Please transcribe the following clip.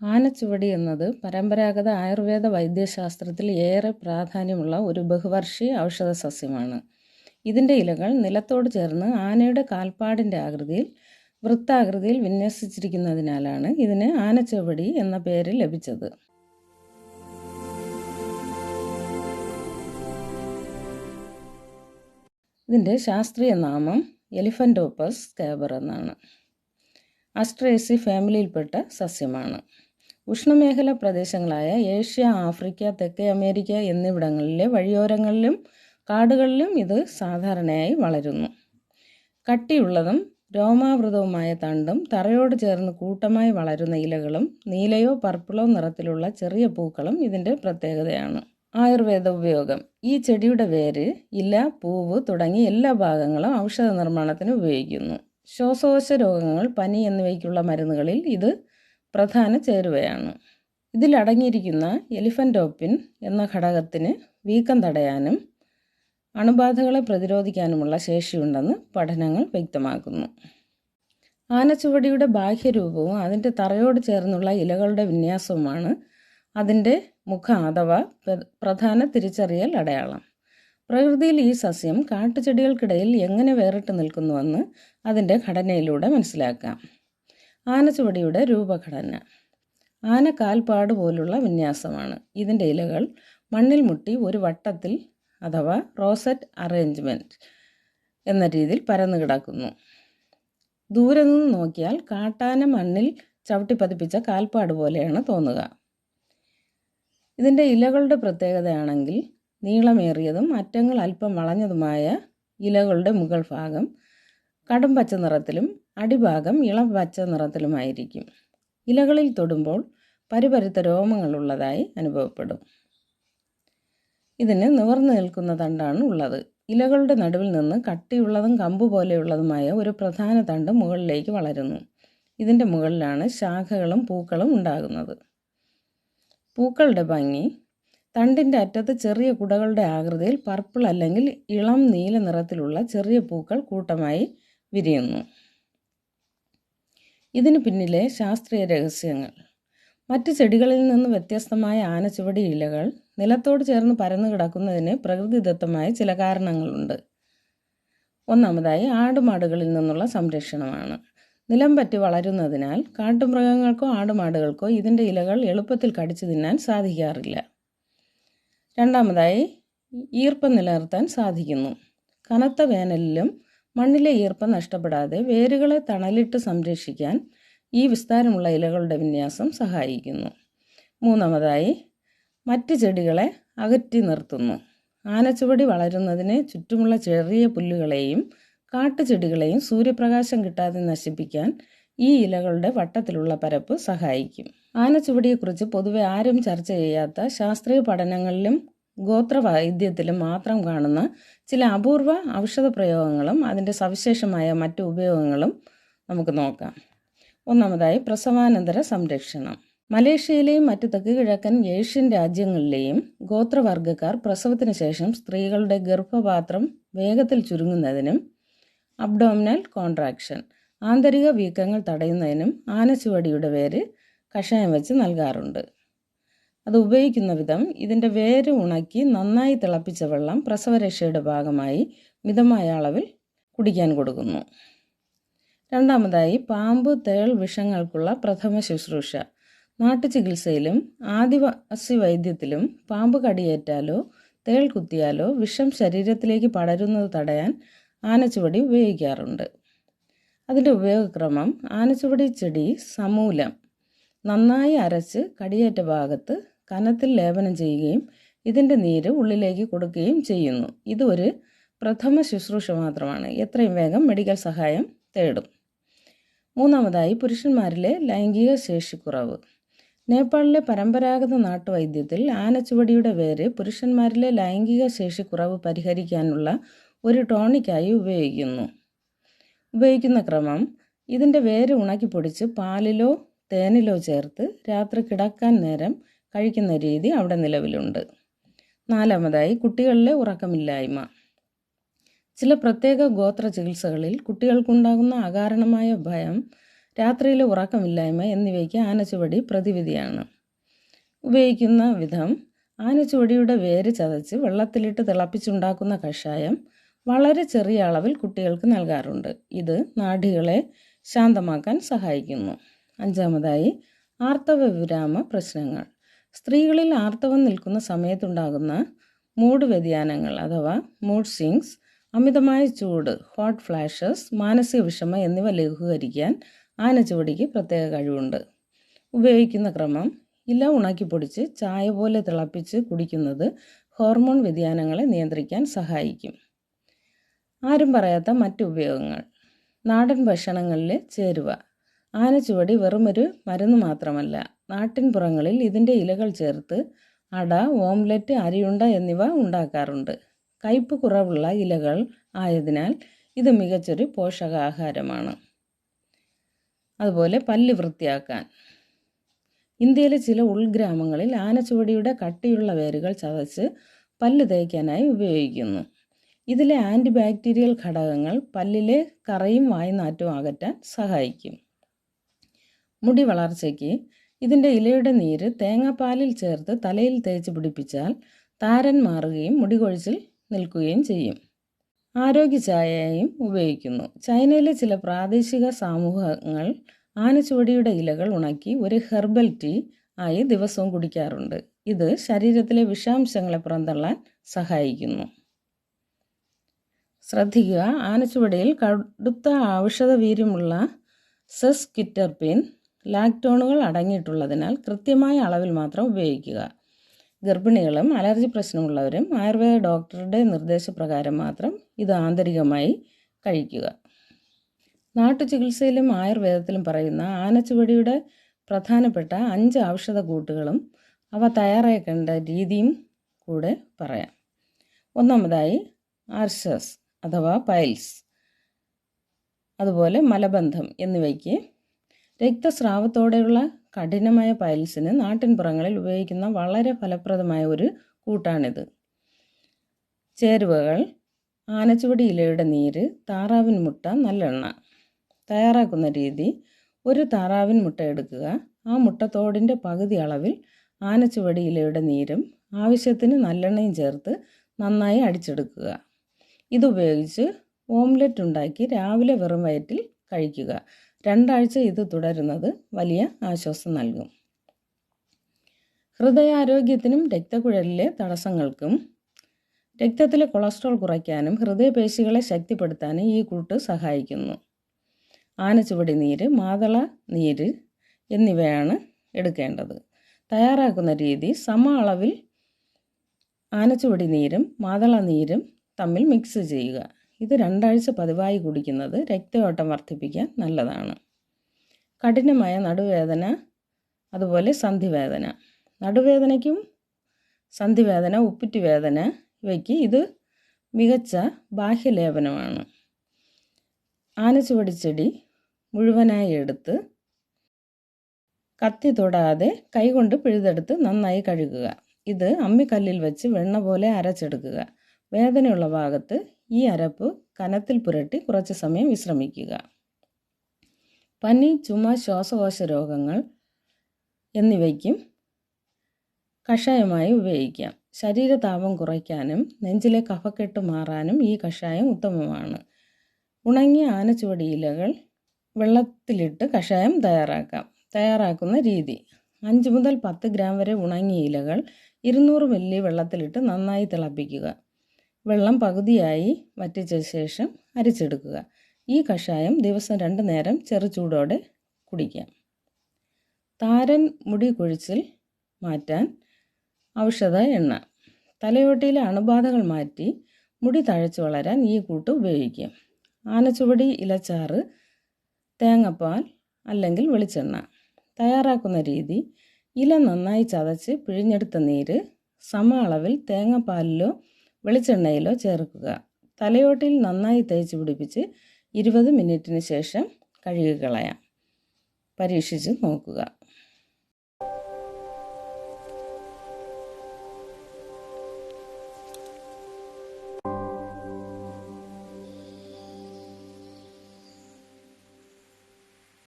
ആനച്ചുവടി എന്നത് പരമ്പരാഗത ആയുർവേദ വൈദ്യശാസ്ത്രത്തിൽ ഏറെ പ്രാധാന്യമുള്ള ഒരു ബഹുവർഷീയ ഔഷധ സസ്യമാണ്. ഇതിൻ്റെ ഇലകൾ നിലത്തോട് ചേർന്ന് ആനയുടെ കാൽപ്പാടിൻ്റെ ആകൃതിയിൽ വൃത്താകൃതിയിൽ വിന്യസിച്ചിരിക്കുന്നതിനാലാണ് ഇതിന് ആനച്ചുവടി എന്ന പേര് ലഭിച്ചത്. ഇതിൻ്റെ ശാസ്ത്രീയ നാമം എലിഫൻറ്റോപ്പസ് സ്കാബർ എന്നാണ്. അസ്ട്രേസി ഫാമിലിയിൽപ്പെട്ട സസ്യമാണ്. ഉഷ്ണമേഖലാ പ്രദേശങ്ങളായ ഏഷ്യ, ആഫ്രിക്ക, തെക്കേ അമേരിക്ക എന്നിവിടങ്ങളിലെ വഴിയോരങ്ങളിലും കാടുകളിലും ഇത് സാധാരണയായി വളരുന്നു. കട്ടിയുള്ളതും രോമാവൃതവുമായ തണ്ടും തറയോട് ചേർന്ന് കൂട്ടമായി വളരുന്ന ഇലകളും നീലയോ പർപ്പിളോ നിറത്തിലുള്ള ചെറിയ പൂക്കളും ഇതിൻ്റെ പ്രത്യേകതയാണ്. ആയുർവേദ ഉപയോഗം. ഈ ചെടിയുടെ വേര്, ഇല, പൂവ് തുടങ്ങി എല്ലാ ഭാഗങ്ങളും ഔഷധ നിർമ്മാണത്തിന് ഉപയോഗിക്കുന്നു. ശ്വാസകോശ രോഗങ്ങൾ, പനി എന്നിവയ്ക്കുള്ള മരുന്നുകളിൽ ഇത് പ്രധാന ചേരുവയാണ്. ഇതിലടങ്ങിയിരിക്കുന്ന എലിഫൻറ്റോപ്പിൻ എന്ന ഘടകത്തിന് വീക്കം തടയാനും അണുബാധകളെ പ്രതിരോധിക്കാനുമുള്ള ശേഷിയുണ്ടെന്ന് പഠനങ്ങൾ വ്യക്തമാക്കുന്നു. ആനച്ചുവടിയുടെ ബാഹ്യരൂപവും അതിൻ്റെ തറയോട് ചേർന്നുള്ള ഇലകളുടെ വിന്യാസവുമാണ് അതിൻ്റെ മുഖം അഥവാ പ്രധാന തിരിച്ചറിയൽ അടയാളം. പ്രകൃതിയിൽ ഈ സസ്യം കാട്ടുചെടികൾക്കിടയിൽ എങ്ങനെ വേറിട്ട് നിൽക്കുന്നുവെന്ന് അതിൻ്റെ ഘടനയിലൂടെ മനസ്സിലാക്കാം. ആനച്ചുവടിയുടെ രൂപഘടന. ആന കാൽപ്പാട് പോലുള്ള വിന്യാസമാണ്. ഇതിൻ്റെ ഇലകൾ മണ്ണിൽ മുട്ടി ഒരു വട്ടത്തിൽ അഥവാ റോസറ്റ് അറേഞ്ച്മെൻറ്റ് എന്ന രീതിയിൽ പരന്നു കിടക്കുന്നു. ദൂരെ നിന്ന് നോക്കിയാൽ കാട്ടാന മണ്ണിൽ ചവിട്ടിപ്പതിപ്പിച്ച കാൽപ്പാട് പോലെയാണ് തോന്നുക. ഇതിൻ്റെ ഇലകളുടെ പ്രത്യേകതയാണെങ്കിൽ നീളമേറിയതും അറ്റങ്ങൾ അല്പം വളഞ്ഞതുമായ ഇലകളുടെ മുകൾ ഭാഗം കടും പച്ച നിറത്തിലും അടിഭാഗം ഇളം പച്ച നിറത്തിലുമായിരിക്കും. ഇലകളിൽ തൊടുമ്പോൾ പരുപരുത്ത രോമങ്ങളുള്ളതായി അനുഭവപ്പെടും. ഇതിന് നിവർന്നു നിൽക്കുന്ന തണ്ടാണ് ഉള്ളത്. ഇലകളുടെ നടുവിൽ നിന്ന് കട്ടിയുള്ളതും കമ്പ് പോലെയുള്ളതുമായ ഒരു പ്രധാന തണ്ട് മുകളിലേക്ക് വളരുന്നു. ഇതിൻ്റെ മുകളിലാണ് ശാഖകളും പൂക്കളും ഉണ്ടാകുന്നത്. പൂക്കളുടെ ഭംഗി. തണ്ടിൻ്റെ അറ്റത്ത് ചെറിയ കുടകളുടെ ആകൃതിയിൽ പർപ്പിൾ അല്ലെങ്കിൽ ഇളം നീല നിറത്തിലുള്ള ചെറിയ പൂക്കൾ കൂട്ടമായി വിരിയുന്നു. ഇതിന് പിന്നിലെ ശാസ്ത്രീയ രഹസ്യങ്ങൾ. മറ്റ് ചെടികളിൽ നിന്ന് വ്യത്യസ്തമായ ആനച്ചുവടി ഇലകൾ നിലത്തോട് ചേർന്ന് പരന്നു കിടക്കുന്നതിന് പ്രകൃതിദത്തമായ ചില കാരണങ്ങളുണ്ട്. ഒന്നാമതായി ആടുമാടുകളിൽ നിന്നുള്ള സംരക്ഷണമാണ്. നിലം പറ്റി വളരുന്നതിനാൽ കാട്ടുമൃഗങ്ങൾക്കോ ആടുമാടുകൾക്കോ ഇതിൻ്റെ ഇലകൾ എളുപ്പത്തിൽ കടിച്ചു തിന്നാൻ സാധിക്കാറില്ല. രണ്ടാമതായി ഈർപ്പം നിലനിർത്താൻ സാധിക്കുന്നു. കനത്ത വേനലിലും മണ്ണിലെ ഈർപ്പം നഷ്ടപ്പെടാതെ വേരുകളെ തണലിട്ട് സംരക്ഷിക്കാൻ ഈ വിസ്താരമുള്ള ഇലകളുടെ വിന്യാസം സഹായിക്കുന്നു. മൂന്നാമതായി മറ്റ് ചെടികളെ അകറ്റി നിർത്തുന്നു. ആനച്ചുവടി വളരുന്നതിന് ചുറ്റുമുള്ള ചെറിയ പുല്ലുകളെയും കാട്ടുചെടികളെയും സൂര്യപ്രകാശം കിട്ടാതെ നശിപ്പിക്കാൻ ഈ ഇലകളുടെ വട്ടത്തിലുള്ള പരപ്പ് സഹായിക്കും. ആനച്ചുവടിയെക്കുറിച്ച് പൊതുവെ ആരും ചർച്ച ചെയ്യാത്ത ശാസ്ത്രീയ പഠനങ്ങളിലും ഗോത്രവൈദ്യത്തിലും മാത്രം കാണുന്ന ചില അപൂർവ ഔഷധ പ്രയോഗങ്ങളും അതിൻ്റെ സവിശേഷമായ മറ്റു ഉപയോഗങ്ങളും നമുക്ക് നോക്കാം. ഒന്നാമതായി പ്രസവാനന്തര സംരക്ഷണം. മലേഷ്യയിലെയും മറ്റ് തെക്ക് കിഴക്കൻ ഏഷ്യൻ രാജ്യങ്ങളിലെയും ഗോത്രവർഗ്ഗക്കാർ പ്രസവത്തിന് ശേഷം സ്ത്രീകളുടെ ഗർഭപാത്രം വേഗത്തിൽ ചുരുങ്ങുന്നതിനും അബ്ഡോമിനൽ കോൺട്രാക്ഷൻ ആന്തരിക വീക്കങ്ങൾ തടയുന്നതിനും ആനച്ചുവടിയുടെ വേര് കഷായം വെച്ച് നൽകാറുണ്ട്. അത് ഉപയോഗിക്കുന്ന വിധം: ഇതിൻ്റെ വേര് ഉണക്കി നന്നായി തിളപ്പിച്ച വെള്ളം പ്രസവരക്ഷയുടെ ഭാഗമായി മിതമായ അളവിൽ കുടിക്കാൻ കൊടുക്കുന്നു. രണ്ടാമതായി പാമ്പ്, തേൾ വിഷങ്ങൾക്കുള്ള പ്രഥമ ശുശ്രൂഷ. നാട്ടുചികിത്സയിലും ആദിവാസി വൈദ്യത്തിലും പാമ്പ് കടിയേറ്റാലോ തേൾ കുത്തിയാലോ വിഷം ശരീരത്തിലേക്ക് പടരുന്നത് തടയാൻ ആനച്ചുവടി ഉപയോഗിക്കാറുണ്ട്. അതിൻ്റെ ഉപയോഗക്രമം: ആനച്ചുവടി ചെടി സമൂലം നന്നായി അരച്ച് കടിയേറ്റ ഭാഗത്ത് കനത്തിൽ ലേപനം ചെയ്യുകയും ഇതിൻ്റെ നീര് ഉള്ളിലേക്ക് കൊടുക്കുകയും ചെയ്യുന്നു. ഇത് ഒരു പ്രഥമ ശുശ്രൂഷ മാത്രമാണ്. എത്രയും വേഗം മെഡിക്കൽ സഹായം തേടും. മൂന്നാമതായി പുരുഷന്മാരിലെ ലൈംഗിക ശേഷിക്കുറവ്. നേപ്പാളിലെ പരമ്പരാഗത നാട്ടുവൈദ്യത്തിൽ ആനച്ചുവടിയുടെ വേര് പുരുഷന്മാരിലെ ലൈംഗിക ശേഷിക്കുറവ് പരിഹരിക്കാനുള്ള ഒരു ടോണിക്കായി ഉപയോഗിക്കുന്ന ക്രമം: ഇതിൻ്റെ വേര് ഉണക്കി പൊടിച്ച് പാലിലോ തേനിലോ ചേർത്ത് രാത്രി കിടക്കാൻ നേരം കഴിക്കുന്ന രീതി അവിടെ നിലവിലുണ്ട്. നാലാമതായി കുട്ടികളിലെ ഉറക്കമില്ലായ്മ. ചില പ്രത്യേക ഗോത്ര ചികിത്സകളിൽ കുട്ടികൾക്കുണ്ടാകുന്ന അകാരണമായ ഭയം രാത്രിയിലെ ഉറക്കമില്ലായ്മ എന്നിവയ്ക്ക് ആനച്ചുവടി പ്രതിവിധിയാണ്. ഉപയോഗിക്കുന്ന വിധം: ആനച്ചുവടിയുടെ വേര് ചതച്ച് വെള്ളത്തിലിട്ട് തിളപ്പിച്ചുണ്ടാക്കുന്ന കഷായം വളരെ ചെറിയ അളവിൽ കുട്ടികൾക്ക് നൽകാറുണ്ട്. ഇത് നാഡികളെ ശാന്തമാക്കാൻ സഹായിക്കുന്നു. 5. ആർത്തവ വിരാമ പ്രശ്നങ്ങൾ. സ്ത്രീകളിൽ ആർത്തവം നിൽക്കുന്ന സമയത്തുണ്ടാകുന്ന മൂഡ് വ്യതിയാനങ്ങൾ അഥവാ മൂഡ് സ്വിങ്സ്, അമിതമായ ചൂട് ഹോട്ട് ഫ്ലാഷസ്, മാനസിക വിഷമം എന്നിവ ലഘൂകരിക്കാൻ ആനച്ചുവടിക്ക് പ്രത്യേക കഴിവുണ്ട്. ഉപയോഗിക്കുന്ന ക്രമം: ഇല ഉണക്കിപ്പൊടിച്ച് ചായ പോലെ തിളപ്പിച്ച് കുടിക്കുന്നത് ഹോർമോൺ വ്യതിയാനങ്ങളെ നിയന്ത്രിക്കാൻ സഹായിക്കും. ആരും പറയാത്ത മറ്റ് ഉപയോഗങ്ങൾ. നാടൻ ഭക്ഷണങ്ങളിലെ ചേരുവ. ആനച്ചുവടി വെറുമൊരു മരുന്ന് മാത്രമല്ല. നാട്ടിൻപുറങ്ങളിൽ ഇതിൻ്റെ ഇലകൾ ചേർത്ത് അട, ഓംലെറ്റ്, അരിയുണ്ട എന്നിവ ഉണ്ടാക്കാറുണ്ട്. കയ്പ് കുറവുള്ള ഇലകൾ ആയതിനാൽ ഇത് മികച്ചൊരു പോഷകാഹാരമാണ്. അതുപോലെ പല്ല് വൃത്തിയാക്കാൻ. ഇന്ത്യയിലെ ചില ഉൾഗ്രാമങ്ങളിൽ ആനച്ചുവടിയുടെ കട്ടിയുള്ള വേരുകൾ ചതച്ച് പല്ല് തേയ്ക്കാനായി ഉപയോഗിക്കുന്നു. ഇതിലെ ആൻറ്റിബാക്ടീരിയൽ ഘടകങ്ങൾ പല്ലിലെ കറയും വായ്നാറ്റവും അകറ്റാൻ സഹായിക്കും. മുടി വളർച്ചയ്ക്ക് ഇതിൻ്റെ ഇലയുടെ നീര് തേങ്ങാപ്പാലിൽ ചേർത്ത് തലയിൽ തേച്ച് പിടിപ്പിച്ചാൽ താരൻ മാറുകയും മുടി കൊഴിച്ചിൽ നിൽക്കുകയും ചെയ്യും. ആരോഗ്യ ചായയും ഉപയോഗിക്കുന്നു. ചൈനയിലെ ചില പ്രാദേശിക സമൂഹങ്ങൾ ആനച്ചുവടിയുടെ ഇലകൾ ഉണക്കി ഒരു ഹെർബൽ ടീ ആയി ദിവസവും കുടിക്കാറുണ്ട്. ഇത് ശരീരത്തിലെ വിഷാംശങ്ങളെ പുറന്തള്ളാൻ സഹായിക്കുന്നു. ശ്രദ്ധിക്കുക: ആനച്ചുവടിയിൽ കടുത്ത ഔഷധവീര്യമുള്ള സെസ്ക്വിറ്റർപിൻ ലാക്ടോണുകൾ അടങ്ങിയിട്ടുള്ളതിനാൽ കൃത്യമായ അളവിൽ മാത്രം ഉപയോഗിക്കുക. ഗർഭിണികളും അലർജി പ്രശ്നമുള്ളവരും ആയുർവേദ ഡോക്ടറുടെ നിർദ്ദേശപ്രകാരം മാത്രം ഇത് ആന്തരികമായി കഴിക്കുക. നാട്ടുചികിത്സയിലും ആയുർവേദത്തിലും പറയുന്ന ആനച്ചുവടിയുടെ പ്രധാനപ്പെട്ട 5 ഔഷധക്കൂട്ടുകളും അവ തയ്യാറാക്കേണ്ട രീതിയും കൂടെ പറയാം. 1. ആർഷസ് അഥവാ പൈൽസ്, അതുപോലെ മലബന്ധം എന്നിവയ്ക്ക്. രക്തസ്രാവത്തോടെയുള്ള കഠിനമായ പൈൽസിന് നാട്ടിൻപുറങ്ങളിൽ ഉപയോഗിക്കുന്ന വളരെ ഫലപ്രദമായ ഒരു കൂട്ടാണിത്. ചേരുവകൾ: ആനച്ചുവടി ഇലയുടെ നീര്, താറാവിൻ മുട്ട, നല്ലെണ്ണ. തയ്യാറാക്കുന്ന രീതി: ഒരു താറാവിൻ മുട്ട എടുക്കുക. ആ മുട്ടത്തോടിൻ്റെ പകുതി അളവിൽ ആനച്ചുവടി ഇലയുടെ നീരും ആവശ്യത്തിന് നല്ലെണ്ണയും ചേർത്ത് നന്നായി അടിച്ചെടുക്കുക. ഇതുപയോഗിച്ച് ഓംലെറ്റ് ഉണ്ടാക്കി രാവിലെ വെറും വയറ്റിൽ കഴിക്കുക. 2 ആഴ്ച ഇത് തുടരുന്നത് വലിയ ആശ്വാസം നൽകും. ഹൃദയാരോഗ്യത്തിനും രക്തക്കുഴലിലെ തടസ്സങ്ങൾക്കും രക്തത്തിലെ കൊളസ്ട്രോൾ കുറയ്ക്കാനും ഹൃദയപേശികളെ ശക്തിപ്പെടുത്താനും ഈ കൂട്ട് സഹായിക്കുന്നു. ആനച്ചുവടി നീര്, മാതള നീര് എന്നിവയാണ് എടുക്കേണ്ടത്. തയ്യാറാക്കുന്ന രീതി: സമ അളവിൽ ആനച്ചുവടി നീരും മാതള നീരും തമ്മിൽ മിക്സ് ചെയ്യുക. ഇത് 2 ആഴ്ച പതിവായി കുടിക്കുന്നത് രക്തയോട്ടം വർദ്ധിപ്പിക്കാൻ നല്ലതാണ്. കഠിനമായ നടുവേദന, അതുപോലെ സന്ധിവേദന. നടുവേദനയ്ക്കും സന്ധിവേദന, ഉപ്പുറ്റുവേദന ഇവയ്ക്ക് ഇത് മികച്ച ബാഹ്യലേപനമാണ്. ആനച്ചുവടിച്ചെടി മുഴുവനായി എടുത്ത് കത്തി തൊടാതെ കൈകൊണ്ട് പിഴുതെടുത്ത് നന്നായി കഴുകുക. ഇത് അമ്മിക്കല്ലിൽ വെച്ച് വെണ്ണ പോലെ അരച്ചെടുക്കുക. വേദനയുള്ള ഭാഗത്ത് ഈ അരപ്പ് കനത്തിൽ പുരട്ടി കുറച്ച് സമയം വിശ്രമിക്കുക. പനി, ചുമ, ശ്വാസകോശ രോഗങ്ങൾ എന്നിവയ്ക്കും കഷായമായി ഉപയോഗിക്കാം. ശരീരതാപം കുറയ്ക്കാനും നെഞ്ചിലെ കഫക്കെട്ട് മാറാനും ഈ കഷായം ഉത്തമമാണ്. ഉണങ്ങിയ ആനച്ചുവടി ഇലകൾ വെള്ളത്തിലിട്ട് കഷായം തയ്യാറാക്കാം. തയ്യാറാക്കുന്ന രീതി: 5 മുതൽ 10 ഗ്രാം വരെ ഉണങ്ങിയ ഇലകൾ 200 മില്ലി വെള്ളത്തിലിട്ട് നന്നായി തിളപ്പിക്കുക. വെള്ളം പകുതിയായി വറ്റിച്ച ശേഷം അരിച്ചെടുക്കുക. ഈ കഷായം ദിവസം 2 നേരം ചെറുചൂടോടെ കുടിക്കാം. താരൻ, മുടി കൊഴിച്ചിൽ മാറ്റാൻ ഔഷധ എണ്ണ. തലയോട്ടിയിലെ അണുബാധകൾ മാറ്റി മുടി തഴച്ചു വളരാൻ ഈ കൂട്ട് ഉപയോഗിക്കാം. ആനച്ചുവടി ഇലച്ചാറ്, തേങ്ങാപ്പാൽ അല്ലെങ്കിൽ വെളിച്ചെണ്ണ. തയ്യാറാക്കുന്ന രീതി: ഇല നന്നായി ചതച്ച് പിഴിഞ്ഞെടുത്ത നീര് സമ അളവിൽ തേങ്ങാപ്പാലിലോ വെളിച്ചെണ്ണയിലോ ചേർക്കുക. തലയോട്ടിൽ നന്നായി തേച്ച് പിടിപ്പിച്ച് 20 മിനിറ്റിന് ശേഷം കഴുകിക്കളയാം. പരീക്ഷിച്ച് നോക്കുക.